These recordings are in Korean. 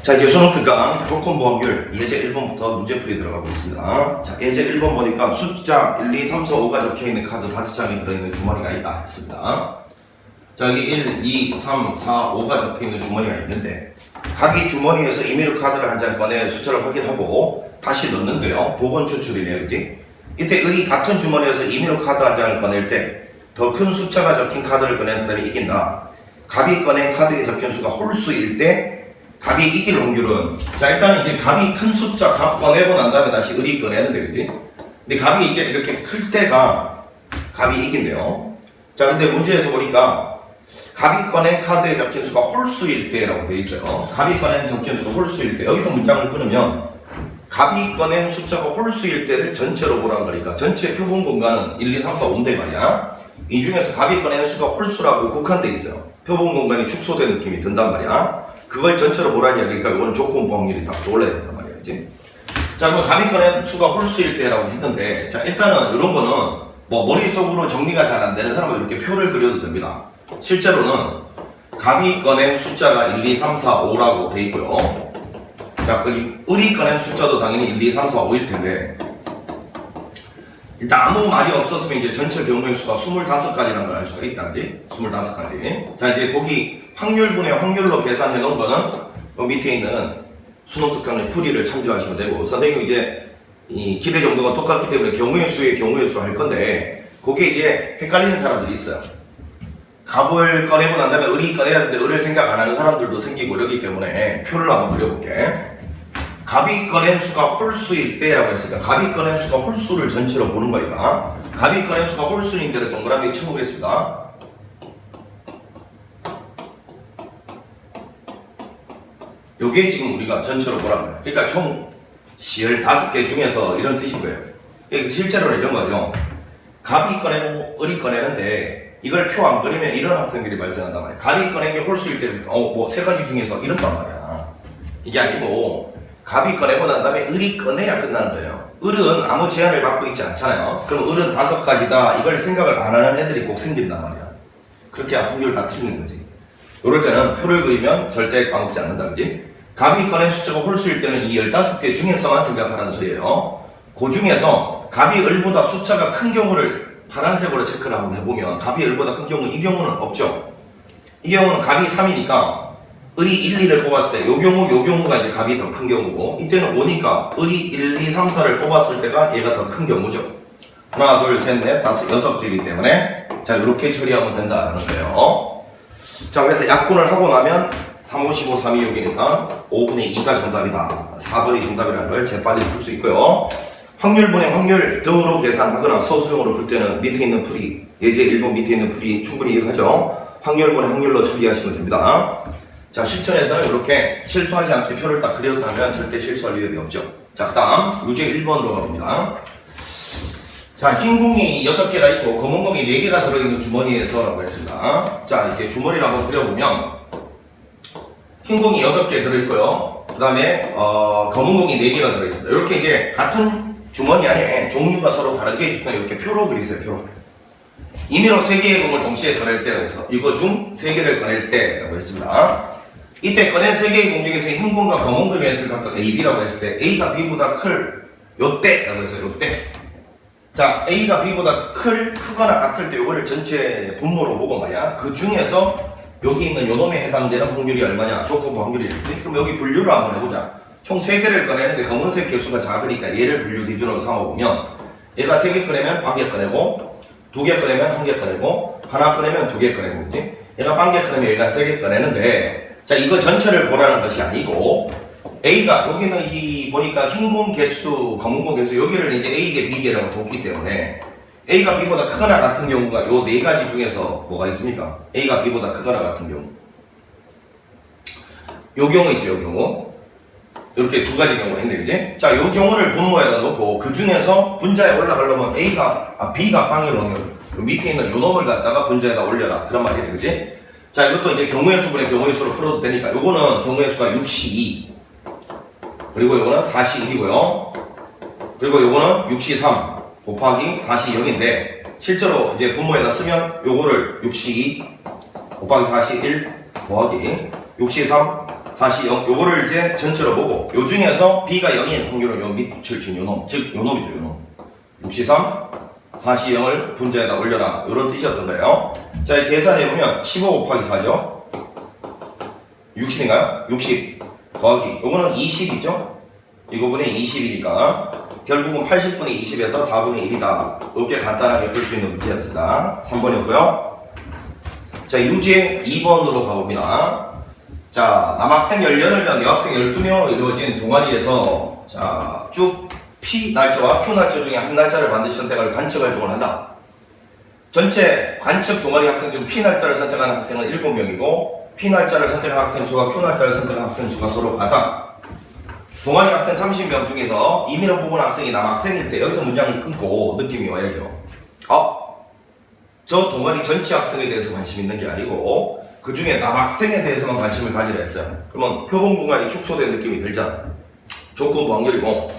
자, 이제 수능 특강 조건부 확률 예제 1번부터 문제풀이 들어가고 있습니다. 자, 예제 1번 보니까 숫자 1, 2, 3, 4, 5가 적혀있는 카드 5장이 들어있는 주머니가 있다 했습니다. 자, 여기 1, 2, 3, 4, 5가 적혀있는 주머니가 있는데 각이 주머니에서 이미르 카드를 한 장 꺼내 숫자를 확인하고 다시 넣는데요. 복원 추출이네요, 그지? 이때 이 같은 주머니에서 이미르 카드 한 장을 꺼낼 때 더 큰 숫자가 적힌 카드를 꺼낸 사람이 이긴다. 갑이 꺼낸 카드에 적힌 수가 홀수일 때 갑이 이길 확률은, 자, 일단은 이제 갑이 큰 숫자 갑 꺼내고 난 다음에 다시 을이 꺼내는데, 그지? 근데 갑이 이제 이렇게 클 때가 갑이 이긴대요. 자, 근데 문제에서 보니까 갑이 꺼낸 카드에 적힌 수가 홀수일 때라고 돼 있어요. 갑이 꺼낸 적힌 수가 홀수일 때. 여기서 문장을 끊으면 갑이 꺼낸 숫자가 홀수일 때를 전체로 보라는 거니까 전체 표본 공간은 1, 2, 3, 4, 5인데 말이야. 이 중에서 갑이 꺼낸 수가 홀수라고 국한돼 있어요. 표본 공간이 축소된 느낌이 든단 말이야. 그걸 전체로 보라는 이야기니까 이거는 조건부 확률이 딱 떠올라야 된단 말이야, 그치? 자, 그럼 갑이 꺼낸 수가 홀수일 때라고 했는데, 자, 일단은 이런 거는 뭐 머릿속으로 정리가 잘 안 되는 사람은 이렇게 표를 그려도 됩니다. 실제로는 갑이 꺼낸 숫자가 1, 2, 3, 4, 5라고 돼 있고요. 자, 그리고 을이 꺼낸 숫자도 당연히 1, 2, 3, 4, 5일 텐데, 일단 아무 말이 없었으면 이제 전체 경우의 수가 25가지라는 걸 알 수가 있다, 그지? 25가지. 자, 이제 거기 확률분의 확률로 계산해 놓은 거는 밑에 있는 수능 특강의 풀이를 참조하시면 되고, 선생님이 이제 이 기대 정도가 똑같기 때문에 경우의 수 할 건데, 거기에 이제 헷갈리는 사람들이 있어요. 갑을 꺼내고 난 다음에 을이 꺼내야 되는데 을을 생각 안 하는 사람들도 생기고 이러기 때문에 표를 한번 그려볼게. 갑이 꺼낸 수가 홀수일 때라고 했으니까 갑이 꺼낸 수가 홀수를 전체로 보는 거니까 갑이 꺼낸 수가 홀수인 데를 동그라미 쳐보겠습니다. 요게 지금 우리가 전체로 보라는 거예요. 그러니까 총 15개 중에서 이런 뜻인 거예요. 그래서 실제로는 이런 거죠. 갑이 꺼내고 을이 꺼내는데 이걸 표 안 그리면 이런 학생들이 발생한단 말이에요. 갑이 꺼낸 게 홀수일 때는 뭐 3가지 중에서 이런단 말이야. 이게 아니고 갑이 꺼내고 난 다음에 을이 꺼내야 끝나는 거예요. 을은 아무 제한을 받고 있지 않잖아요. 그럼 을은 5가지다 이걸 생각을 안 하는 애들이 꼭 생긴단 말이야. 그렇게 확률 다 틀리는 거지. 이럴 때는 표를 그리면 절대 까먹지 않는다, 그지? 갑이 꺼낸 숫자가 홀수일 때는 이 15개 중에서만 생각하라는 소리예요. 그 중에서 갑이 을보다 숫자가 큰 경우를 파란색으로 체크를 한번 해보면 갑이 을보다 큰 경우, 이 경우는 없죠. 이 경우는 갑이 3이니까 을이 1, 2를 뽑았을 때 요 경우가 이제 갑이 더 큰 경우고, 이때는 5니까 을이 1, 2, 3, 4를 뽑았을 때가 얘가 더 큰 경우죠. 하나, 둘, 셋, 넷, 다섯, 6개이기 때문에 자, 이렇게 처리하면 된다라는 거예요. 자, 그래서 약분을 하고 나면 3, 5, 15, 3, 2, 6이니까 5분의 2가 정답이다. 4번이 정답이라는 걸 재빨리 풀 수 있고요. 확률분의 확률 등으로 계산하거나 서술형으로 풀 때는 밑에 있는 풀이, 예제 1번 밑에 있는 풀이 충분히 이해하죠. 확률분의 확률로 처리하시면 됩니다. 자, 실전에서는 이렇게 실수하지 않게 표를 딱 그려서 하면 절대 실수할 위험이 없죠. 자, 그 다음 유제 1번으로 가봅니다. 자, 흰 공이 6개가 있고 검은 공이 4개가 들어있는 주머니에서 라고 했습니다. 자, 이렇게 주머니를 한번 그려보면 흰 공이 6개 들어있고요. 그 다음에 검은 공이 4개가 들어있습니다. 이렇게 이제 같은 주머니 안에 종류가 서로 다르게 있으면 이렇게 표로 그리세요. 표로. 임의로 3개의 공을 동시에 꺼낼 때라고 해서 이거 중 3개를 꺼낼 때라고 했습니다. 이때 꺼낸 3개의 공 중에서 흰 공과 검은 공이 했을 각각 A, B라고 했을 때 A가 B보다 클 요때라고 해서 요때. 자, A가 B보다 크거나 같을 때 요거를 전체 분모로 보고 말이야. 그 중에서 여기 있는 요놈에 해당되는 확률이 얼마냐? 조건부 확률이 있지. 그럼 여기 분류를 한번 해보자. 총 3개를 꺼내는데 검은색 개수가 작으니까 얘를 분류 기준으로 삼아보면 얘가 3개 꺼내면 1개 꺼내고 2개 꺼내면 1개 꺼내고 하나 꺼내면 2개 꺼내고, 그치? 얘가 1개 꺼내면 얘가 3개 꺼내는데, 자, 이거 전체를 보라는 것이 아니고 A가 여기는 이 보니까 흰공 개수, 검은공 개수 여기를 이제 A개, B개라고 뒀기 때문에 A가 B보다 크거나 같은 경우가 요 4가지 중에서 뭐가 있습니까? A가 B보다 크거나 같은 경우. 요 경우 있죠, 요 경우. 이렇게 2가지 경우가 있는데, 그지? 자, 요 경우를 분모에다 놓고 그 중에서 분자에 올라가려면 B가 빵일 확률. 밑에 있는 요 놈을 갖다가 분자에다 올려라. 그런 말이네, 그지? 자, 이것도 이제 경우의 수분의 경우의 수로 풀어도 되니까 요거는 경우의 수가 6C2 그리고 요거는 4C1이고요. 그리고 요거는 6C3 곱하기 4C0인데 실제로 이제 분모에다 쓰면 요거를 6C2 곱하기 4C1 더하기 6C3 4시 0 요거를 이제 전체로 보고 요 중에서 B가 0인 확률은 요 밑줄 친 요놈 즉 요놈이죠 요놈 6시 3 4시 0을 분자에다 올려라 요런 뜻이었던 거예요. 자 계산해보면 15 곱하기 4죠 60인가요? 60 더하기 요거는 20이죠 이거분의 20이니까 결국은 80분의 20에서 4분의 1이다 이렇게 간단하게 풀 수 있는 문제였습니다. 3번이었고요. 자 유제 2번으로 가봅니다. 자 남학생 18명 여학생 12명으로 이루어진 동아리에서 자 쭉 P 날짜와 Q 날짜 중에 한 날짜를 반드시 선택할 관측 활동을 한다. 전체 관측 동아리 학생 중 P 날짜를 선택하는 학생은 7명이고 P 날짜를 선택한 학생 수와 Q 날짜를 선택한 학생 수가 서로 같다. 동아리 학생 30명 중에서 이민호 뽑은 학생이 남학생일 때 여기서 문장을 끊고 느낌이 와야죠. 저 동아리 전체 학생에 대해서 관심 있는 게 아니고 그 중에 남학생에 대해서만 관심을 가지려 했어요. 그러면 표본 공간이 축소된 느낌이 들잖아. 조건부 확률이고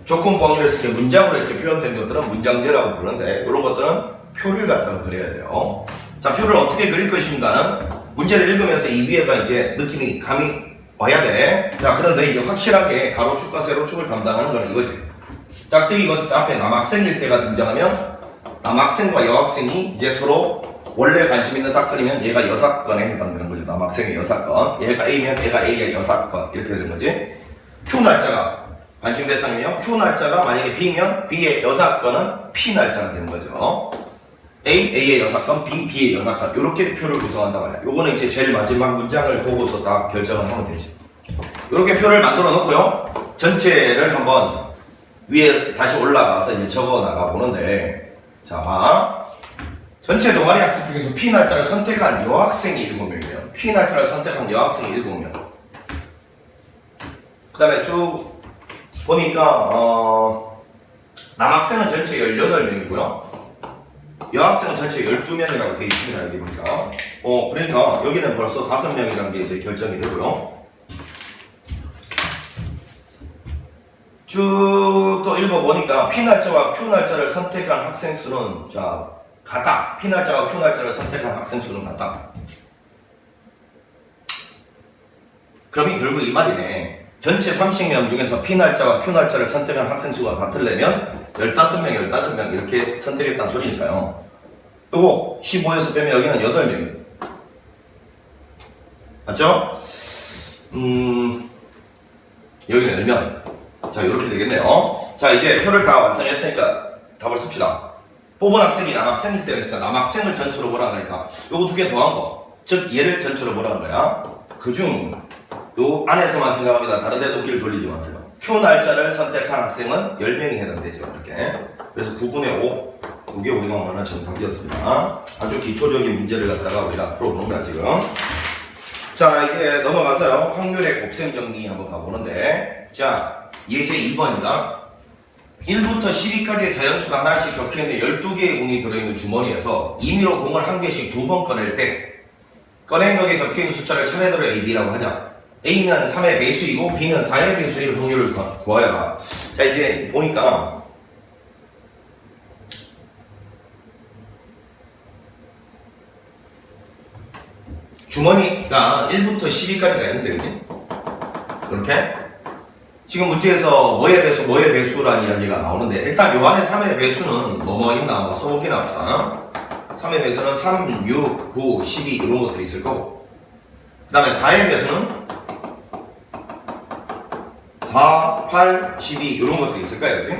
조건부 확률에서 이렇게 문장으로 이렇게 표현된 것들은 문장제라고 부르는데 이런 것들은 표를 갖다가 그려야 돼요. 자 표를 어떻게 그릴 것인가는 문제를 읽으면서 이 위에가 이제 느낌이 감이 와야 돼. 자 그런데 이제 확실하게 가로축과 세로축을 담당하는 거는 이거지. 짝대기 이것을 앞에 남학생일 때가 등장하면 남학생과 여학생이 이제 서로 원래 관심 있는 사건이면 얘가 여사건에 해당되는 거죠. 남학생의 여사건. 얘가 A면 얘가 A의 여사건 이렇게 되는 거지. Q 날짜가 관심 대상이면 Q 날짜가 만약에 B면 B의 여사건은 P 날짜가 되는 거죠. A의 여사건, B의 여사건 이렇게 표를 구성한단 말이야. 요거는 이제 제일 마지막 문장을 보고서 딱 결정을 하면 되지. 이렇게 표를 만들어 놓고요. 전체를 한번 위에 다시 올라가서 이제 적어 나가 보는데 자 봐. 전체 동아리 학생 중에서 P 날짜를 선택한 여학생이 7명이에요. P 날짜를 선택한 여학생이 7명. 그 다음에 쭉 보니까 남학생은 전체 18명이고요. 여학생은 전체 12명이라고 되어 있습니다. 여기 보니까. 그러니까 여기는 벌써 5명이라는 게 이제 결정이 되고요. 쭉 또 읽어보니까 P 날짜와 Q 날짜를 선택한 학생 수는 자 같다. P 날짜와 Q 날짜를 선택한 학생 수는 같다. 그러면 결국 이 말이네. 전체 30명 중에서 P 날짜와 Q 날짜를 선택한 학생 수가 같으려면 15명, 15명 이렇게 선택했다는 소리니까요. 그리고 15에서 빼면 여기는 8명이에요. 맞죠? 여기는 10명. 자, 이렇게 되겠네요. 자, 이제 표를 다 완성했으니까 답을 씁시다. 뽑은 학생이 남학생일 때, 그러니까 남학생을 전체로 보라 그러니까 요거 2개 더한 거. 즉, 얘를 전체로 보라는 거야. 그중 요 안에서만 생각합니다. 다른 데 눈길을 돌리지 마세요. Q 날짜를 선택한 학생은 10명이 해당되죠. 이렇게. 그래서 9분의 5. 이게 우리가 원하는 정답이었습니다. 아주 기초적인 문제를 갖다가 우리가 풀어보는 거야, 지금. 자, 이제 넘어가서요. 확률의 곱셈 정리 한번 가보는데. 자, 예제 2번입니다. 1부터 12까지의 자연수가 하나씩 적혀있는 12개의 공이 들어있는 주머니에서 임의로 공을 1개씩 2번 꺼낼 때 꺼낸 것에 적혀있는 숫자를 차례대로 A, B라고 하자. A는 3의 배수이고 B는 4의 배수일 확률을 구하여라. 자, 이제 보니까 주머니가 1부터 12까지가 있는데, 그치? 이렇게 지금 문제에서 뭐의 배수라는 이야기가 나오는데 일단 요 안에 3의 배수는 뭐뭐 있나 한번 써보긴 합시다. 3의 배수는 3, 6, 9, 12 이런 것들이 있을 거고 그 다음에 4의 배수는 4, 8, 12 이런 것들이 있을 거예요. 그치?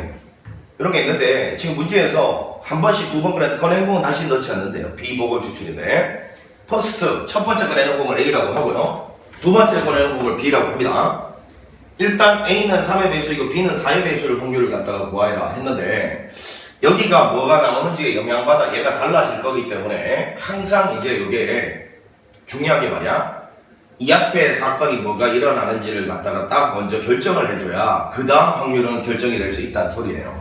이런 게 있는데 지금 문제에서 한 번씩 2번 꺼내는 공은 다시 넣지 않는데요. 비보고 추출인데 퍼스트 첫 번째 꺼내는 공을 A라고 하고요. 두 번째 꺼내는 공을 B라고 합니다. 일단 A는 3의 배수이고 B는 4의 배수를 확률을 갖다가 구하여라 했는데 여기가 뭐가 나오는지에 영향받아 얘가 달라질 거기 때문에 항상 이제 이게 중요한 게 말이야. 이 앞에 사건이 뭐가 일어나는지를 갖다가 딱 먼저 결정을 해줘야 그 다음 확률은 결정이 될 수 있다는 소리예요.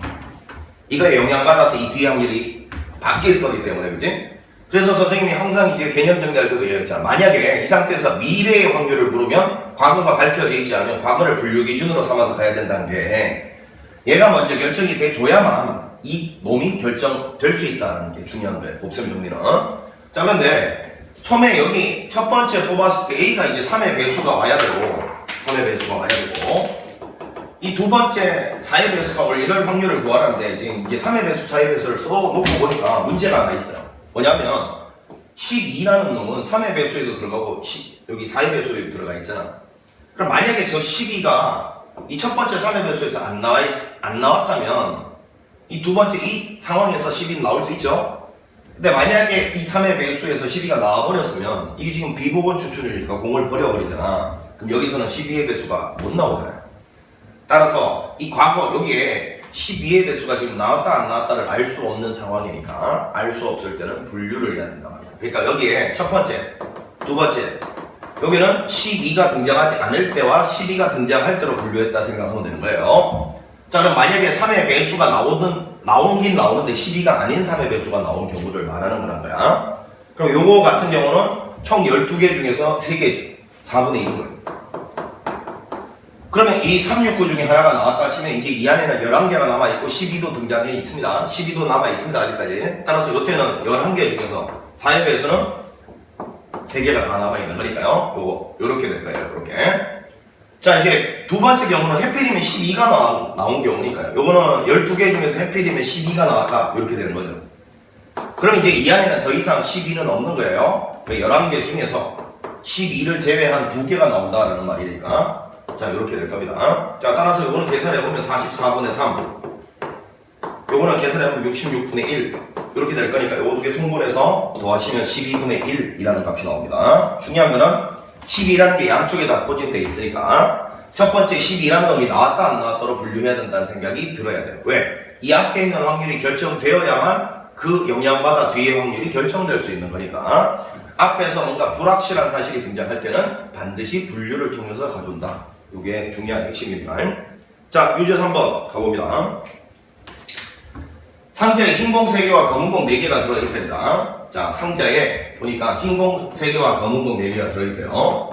이거에 영향받아서 이 뒤의 확률이 바뀔 거기 때문에, 그치? 그래서 선생님이 항상 이제 개념 정리할 때도 얘기했잖아. 만약에 이 상태에서 미래의 확률을 물으면 과거가 밝혀져 있지 않으면 과거를 분류 기준으로 삼아서 가야 된다는 게 얘가 먼저 결정이 돼줘야만 이 놈이 결정될 수 있다는 게 중요한 거예요. 곱셈 정리는. 자, 그런데 처음에 여기 첫 번째 뽑았을 때 A가 이제 3의 배수가 와야 되고 3의 배수가 와야 되고, 이 두 번째 4의 배수가 올 이럴 확률을 구하라는데 지금 이제 3의 배수, 4의 배수를 써놓고 보니까 문제가 하나 있어요. 뭐냐면 12라는 놈은 3의 배수에도 들어가고 여기 4의 배수에도 들어가 있잖아. 그럼 만약에 저 12가 이 첫 번째 3의 배수에서 안 나왔다면 이 두 번째 이 상황에서 12는 나올 수 있죠? 근데 만약에 이 3의 배수에서 12가 나와버렸으면 이게 지금 비보건 추출이니까 공을 버려버리잖아. 그럼 여기서는 12의 배수가 못 나오잖아요. 따라서 이 과거 여기에 12의 배수가 지금 나왔다 안 나왔다를 알 수 없는 상황이니까 알 수 없을 때는 분류를 해야 된단 말이야. 그러니까 여기에 첫 번째, 두 번째 여기는 12가 등장하지 않을 때와 12가 등장할 때로 분류했다 생각하면 되는 거예요. 자, 그럼 만약에 3의 배수가 나오긴 나오는데 12가 아닌 3의 배수가 나온 경우를 말하는 거란 거야. 그럼 요거 같은 경우는 총 12개 중에서 3개죠. 4분의 1인 거예요. 그러면 이 369 중에 하나가 나왔다 치면 이제 이 안에는 11개가 남아있고 12도 등장해 있습니다. 12도 남아있습니다. 아직까지. 따라서 요때는 11개 중에서 4의 배수는 3개가 다 남아있는 거니까요. 요거 요렇게 될 거예요. 요렇게. 자, 이제 두 번째 경우는 해필이면 12가 나온 경우니까요. 요거는 12개 중에서 해필이면 12가 나왔다. 이렇게 되는 거죠. 그럼 이제 이 안에는 더 이상 12는 없는 거예요. 11개 중에서 12를 제외한 2개가 나온다라는 말이니까. 자, 이렇게 될 겁니다. 자, 따라서 요거는 계산해보면 44분의 3. 요거는 계산해보면 66분의 1. 이렇게 될 거니까 요거 두 개 통분해서 더하시면 12분의 1이라는 값이 나옵니다. 중요한 거는 12라는 게 양쪽에 다 포진되어 있으니까 첫 번째 12라는 놈이 나왔다 안 나왔다로 분류해야 된다는 생각이 들어야 돼요. 왜? 이 앞에 있는 확률이 결정되어야만 그 영향받아 뒤의 확률이 결정될 수 있는 거니까 앞에서 뭔가 불확실한 사실이 등장할 때는 반드시 분류를 통해서 가져온다. 이게 중요한 핵심입니다. 자, 유제 3번 가봅니다. 상자에 흰 공 3개와 검은 공 4개가 들어있을 텐다. 자, 상자에 보니까 흰 공 3개와 검은 공 4개가 들어있대요.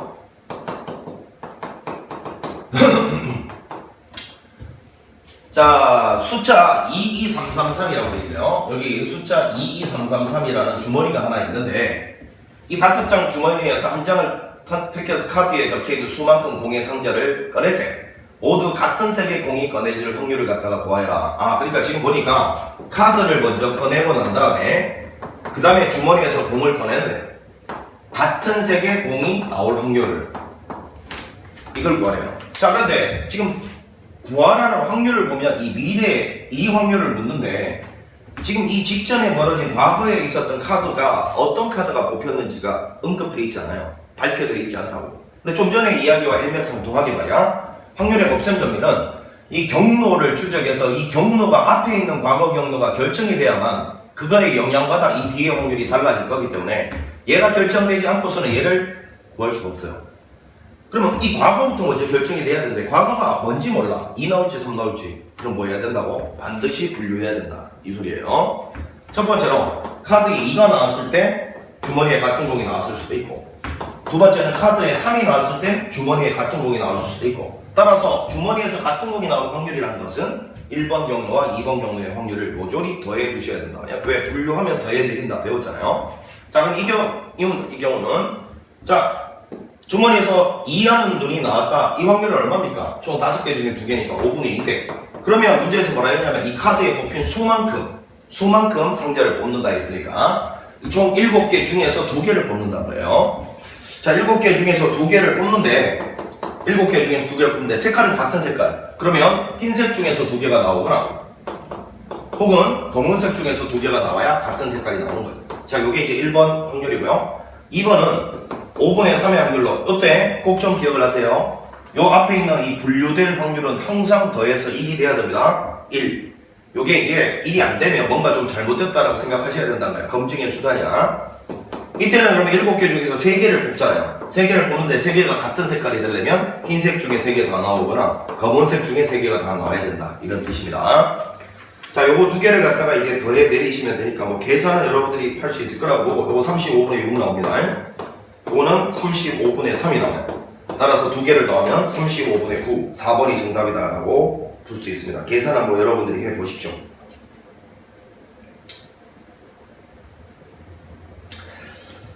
자, 숫자 22333이라고 되어 있네요. 여기 숫자 22333이라는 주머니가 하나 있는데 이 5장 주머니에서 한 장을 택해서 카드에 적혀있는 수만큼 공의 상자를 꺼낼 때 모두 같은 색의 공이 꺼내질 확률을 갖다가 구하여라. 아, 그러니까 지금 보니까 카드를 먼저 꺼내고 난 다음에 그 다음에 주머니에서 공을 꺼내는데 같은 색의 공이 나올 확률을 이걸 구하래요. 자, 그런데 지금 구하라는 확률을 보면 이 미래 이 확률을 묻는데 지금 이 직전에 벌어진 과거에 있었던 카드가 어떤 카드가 뽑혔는지가 언급되어 있지 않아요. 밝혀져 있지 않다고. 근데 좀 전에 이야기와 일맥상통하게 말이야. 확률의 곱셈 정리는 이 경로를 추적해서 이 경로가 앞에 있는 과거 경로가 결정이 돼야만 그거에 영향받아 이 뒤의 확률이 달라질 거기 때문에 얘가 결정되지 않고서는 얘를 구할 수가 없어요. 그러면 이 과거부터 먼저 결정이 돼야 되는데 과거가 뭔지 몰라. 2 나올지 3 나올지. 그럼 뭐 해야 된다고? 반드시 분류해야 된다. 이 소리예요. 첫 번째로 카드에 2가 나왔을 때 주머니에 같은 공이 나왔을 수도 있고 두 번째는 카드에 3이 나왔을 때 주머니에 같은 공이 나올 수도 있고 따라서 주머니에서 같은 공이 나올 확률이라는 것은 1번 경로와 2번 경로의 확률을 모조리 더해 주셔야 된다. 왜? 분류하면 더해 드린다 배웠잖아요. 자, 그럼 이 경우는 자 주머니에서 2라는 눈이 나왔다. 이 확률은 얼마입니까? 총 5개 중에 2개니까 5분의 2인데 그러면 문제에서 뭐라 했냐면 이 카드에 뽑힌 수만큼 상자를 뽑는다 했으니까 총 7개 중에서 2개를 뽑는다는 거예요. 자, 7개 중에서 2개를 뽑는데 7개 중에서 2개를 뽑는데 색깔은 같은 색깔. 그러면 흰색 중에서 2개가 나오거나 혹은 검은색 중에서 2개가 나와야 같은 색깔이 나오는 거죠. 자, 이게 이제 1번 확률이고요. 2번은 5분의 3의 확률로 어때? 꼭 좀 기억을 하세요. 요 앞에 있는 이 분류될 확률은 항상 더해서 1이 돼야 됩니다. 1. 요게 이제 1이 안 되면 뭔가 좀 잘못됐다라고 생각하셔야 된다는 거예요. 검증의 수단이야. 이때는 그러면 7개 중에서 3개를 뽑잖아요. 3개를 뽑는데 3개가 같은 색깔이 되려면 흰색 중에 3개 다 나오거나 검은색 중에 3개가 다 나와야 된다. 이런 뜻입니다. 자, 요거 2개를 갖다가 이제 더해 내리시면 되니까 뭐 계산은 여러분들이 할 수 있을 거라고 보고 요거 35분의 6 나옵니다. 요거는 35분의 3이 나와요. 따라서 2개를 더하면 35분의 9, 4번이 정답이다 라고 볼 수 있습니다. 계산 한번 여러분들이 해보십시오.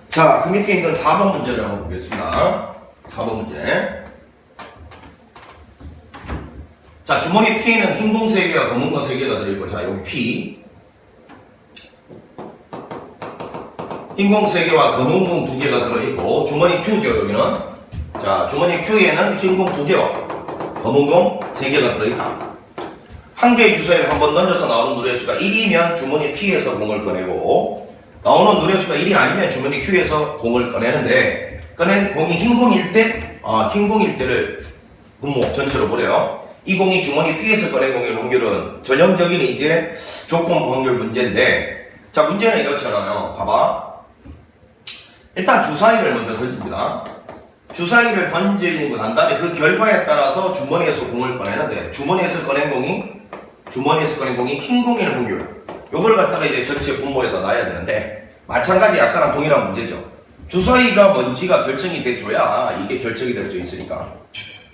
자, 그 밑에 있는 4번 문제를 한번 보겠습니다. 4번 문제. 자, 주머니 P에는 흰 공 3개와 검은 공 3개가 들어있고, 자, 여기 P. 흰 공 3개와 검은 공 2개가 들어있고, 주머니 Q죠, 여기는. 자, 주머니 Q에는 흰 공 2개와 검은 공 3개가 들어있다. 한 개의 주사위를 한번 던져서 나오는 누레수가 1이면 주머니 P에서 공을 꺼내고, 나오는 누레수가 1이 아니면 주머니 Q에서 공을 꺼내는데, 꺼낸 공이 흰 공일 때, 흰 공일 때를 분모 전체로 보래요. 이 공이 주머니 P에서 꺼낸 공일 확률은 전형적인 이제 조건부 확률 문제인데, 자, 문제는 이렇잖아요. 봐봐. 일단 주사위를 먼저 던집니다. 주사위를 던지고 난 다음에 그 결과에 따라서 주머니에서 공을 꺼내는데, 주머니에서 꺼낸 공이 흰 공일 확률. 요걸 갖다가 이제 전체 분모에다 놔야 되는데, 마찬가지 약간은 동일한 문제죠. 주사위가 뭔지가 결정이 돼줘야 이게 결정이 될 수 있으니까.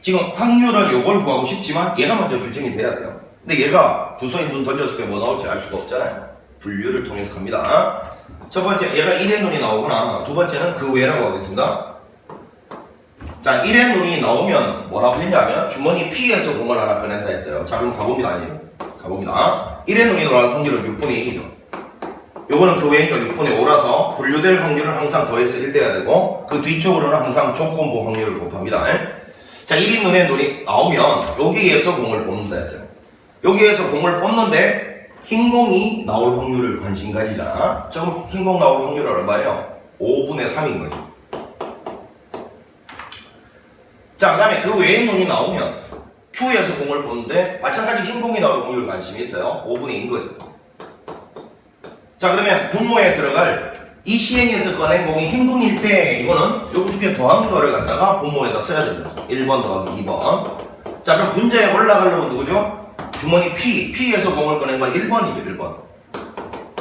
지금 확률은 요걸 구하고 싶지만 얘가 먼저 결정이 돼야 돼요. 근데 얘가 주사위 눈 던졌을 때 뭐 나올지 알 수가 없잖아요. 분류를 통해서 갑니다. 첫 번째, 얘가 1의 눈이 나오거나, 두 번째는 그 외라고 하겠습니다. 자, 1의 눈이 나오면 뭐라고 했냐면 주머니 P에서 공을 하나 꺼낸다 했어요. 자, 그럼 가봅니다. 가봅니다. 1의 눈이 나올 확률은 6분의 1이죠. 요거는 그 외니까 6분의 5라서 분류될 확률은 항상 더해서 1 돼야 되고, 그 뒤쪽으로는 항상 조건부 확률을 곱합니다. 자, 1인 눈이 나오면 여기에서 공을 뽑는다 했어요. 여기에서 공을 뽑는데 흰 공이 나올 확률을 관심 가지잖아. 지금 흰 공 나올 확률은 얼마예요? 5분의 3인 거죠. 자, 그 다음에 그 외의 눈이 나오면 Q에서 공을 뽑는데 마찬가지 흰 공이 나올 확률을 관심이 있어요. 5분의 2인 거죠. 자, 그러면 분모에 들어갈 이 시행에서 꺼낸 공이 흰 공일 때 이거는 요거 두 개 더한 거를 갖다가 분모에다 써야 됩니다. 1번 더하기 2번. 자, 그럼 분자에 올라가려면 누구죠? 주머니 P에서 공을 꺼낸 건 1번이죠, 1번.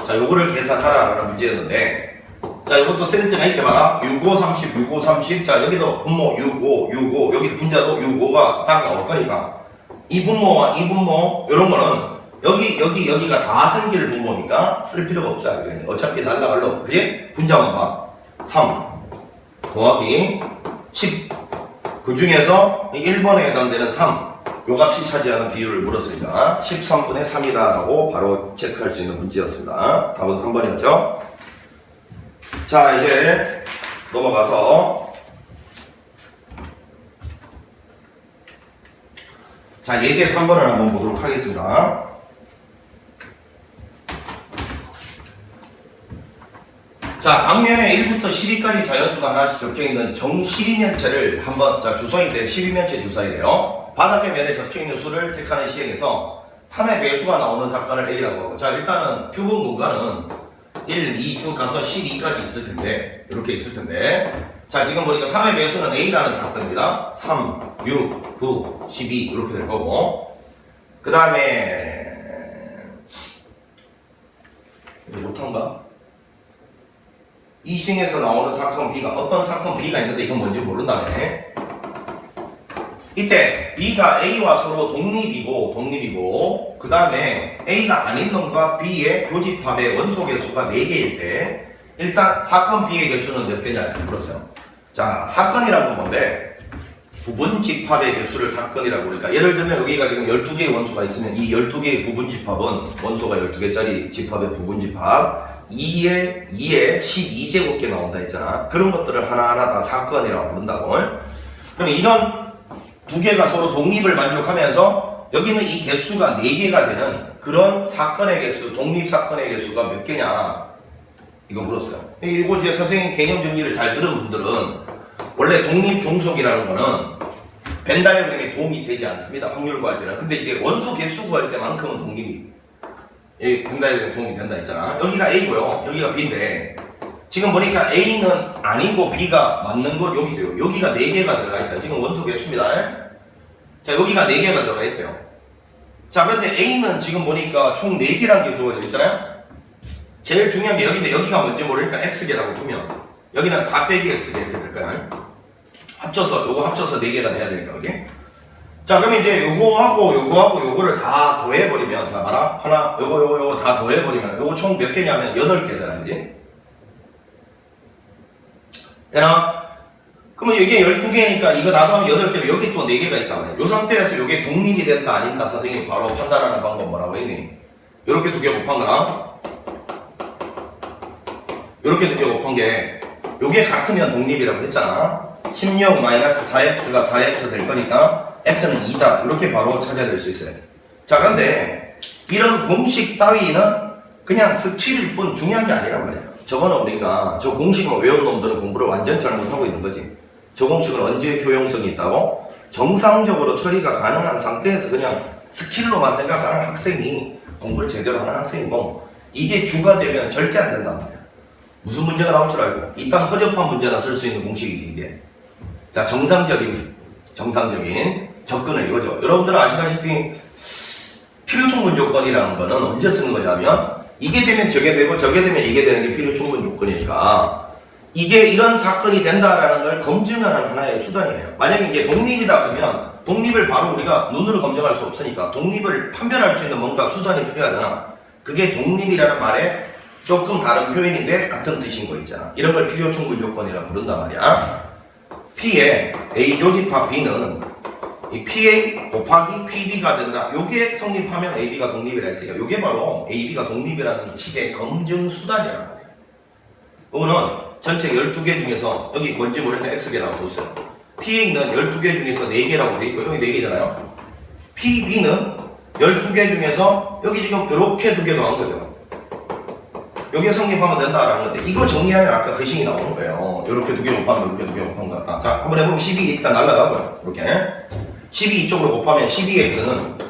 자, 요거를 계산하라라는 문제였는데, 자, 이것도 센스가 있게 봐라. 6, 5, 30, 6, 5, 30. 자, 여기도 분모 6, 5, 6, 5. 여기 분자도 6, 5가 딱 나올 거니까. 이 분모와 이 분모, 요런 거는 여기가 다 생길 분모니까 쓸 필요가 없잖아. 어차피 날라가려고. 그지? 분자만 봐. 3 더하기 10. 그 중에서 1번에 해당되는 3. 요 값이 차지하는 비율을 물었으니까 13분의 3이다라고 바로 체크할 수 있는 문제였습니다. 답은 3번이었죠. 자, 이제 넘어가서 자, 예제 3번을 한번 보도록 하겠습니다. 자, 강면에 1부터 12까지 자연수가 하나씩 적혀있는 정 12면체를 한번, 자, 주소인데 12면체 주사이래요. 바닥의 면에 적혀있는 수를 택하는 시행에서 3의 배수가 나오는 사건을 A라고 하고, 자, 일단은 표본 공간은 1, 2 쭉 가서 12까지 있을 텐데, 이렇게 있을 텐데, 자, 지금 보니까 3의 배수는 A라는 사건입니다. 3, 6, 9, 12 이렇게 될 거고, 그 다음에 못한가? 이 시행에서 나오는 사건 B가 어떤 사건 B가 있는데 이건 뭔지 모른다네. 이때 B가 A와 서로 독립이고 그 다음에 A가 아닌 놈과 B의 교집합의 원소 개수가 4개일 때 일단 사건 B의 개수는 몇 개냐 물었어요. 자, 사건이라는 건 뭔데 부분집합의 개수를 사건이라고 그러니까 예를 들면 여기가 지금 12개의 원소가 있으면 이 12개의 부분집합은 원소가 12개짜리 집합의 부분집합 2에 12제곱개 나온다 했잖아. 그런 것들을 하나하나 다 사건이라고 부른다고. 그럼 이런 두 개가 서로 독립을 만족하면서 여기는 이 개수가 4개가 되는 그런 사건의 개수, 독립사건의 개수가 몇 개냐 이거 물었어요. 이거 이제 선생님 개념 정리를 잘 들은 분들은 원래 독립종속이라는 거는 벤 다이어그램에 도움이 되지 않습니다. 확률 구할 때는. 근데 이제 원소 개수 구할 때만큼은 독립이 벤 다이어그램에 도움이 된다 했잖아. 여기가 A고요. 여기가 B인데 지금 보니까 A는 아니고 B가 맞는 건 여기죠. 여기가 4개가 들어가 있다. 지금 원소 개수입니다. 자, 여기가 4개가 들어가 있대요. 자, 그런데 A는 지금 보니까 총 4개라는 게 주어져 있잖아요. 제일 중요한 게 여기인데 여기가 뭔지 모르니까 X개라고 두면 여기는 4 빼기 X 이렇게 될 거야. 요거 합쳐서 4개가 돼야 되니까, 그게. 자, 그러면 이제 요거하고 요거를 다 더해버리면, 자, 봐라. 하나, 요거 다 더해버리면, 요거 총 몇 개냐면 8개 되나, 그지? 되나? 그러면 이게 12개니까 이거 나도 하면 8개면 여기 또 4개가 있단 말이야. 이 상태에서 이게 독립이 된다 아닌가 선생님이 바로 판단하는 방법 뭐라고 했니? 이렇게 2개 곱한 거랑 이렇게 2개 곱한 게 요게 같으면 독립이라고 했잖아. 16-4x가 4x 될 거니까 x는 2다. 이렇게 바로 찾아낼 수 있어요. 자, 그런데 이런 공식 따위는 그냥 스킬일 뿐 중요한 게 아니란 말이야. 저거는 우리가 저 공식만 외운 놈들은 공부를 완전 잘못하고 있는 거지. 저 공식은 언제 효용성이 있다고? 정상적으로 처리가 가능한 상태에서 그냥 스킬로만 생각하는 학생이 공부를 제대로 하는 학생이고, 이게 주가 되면 절대 안 된단 말이야. 무슨 문제가 나올 줄 알고? 이딴 허접한 문제나 쓸 수 있는 공식이지 이게. 자, 정상적인 접근은 이거죠. 여러분들은 아시다시피 필요충분 조건이라는 거는 언제 쓰는 거냐면, 이게 되면 저게 되고 저게 되면 이게 되는 게 필요충분 조건이니까, 이게 이런 사건이 된다라는 걸 검증하는 하나의 수단이에요. 만약에 이게 독립이다 그러면 독립을 바로 우리가 눈으로 검증할 수 없으니까 독립을 판별할 수 있는 뭔가 수단이 필요하잖아. 그게 독립이라는 말에 조금 다른 표현인데 같은 뜻인 거 있잖아. 이런 걸 필요충분 조건이라 부른단 말이야. P의 A 교집합 B는 이 PA 곱하기 PB가 된다. 요게 성립하면 AB가 독립이라 했으니까 요게 바로 AB가 독립이라는 식의 검증 수단이란 말이에요. 이거는 전체 12개 중에서 여기 뭔지 모르겠는데 X개라고 뒀어요. PA는 12개 중에서 4개라고 돼 있고 여기 4개잖아요. PB는 12개 중에서 여기 지금 이렇게 2개 더한 거죠. 여기에 성립하면 된다라는 건데, 이거 정리하면 아까 그 식이 나오는 거예요. 이렇게 2개 곱하면 이렇게 2개 곱한 거 같다. 자, 한번 해보면 12 일단 날라가고요. 이렇게 12 이쪽으로 곱하면 12x는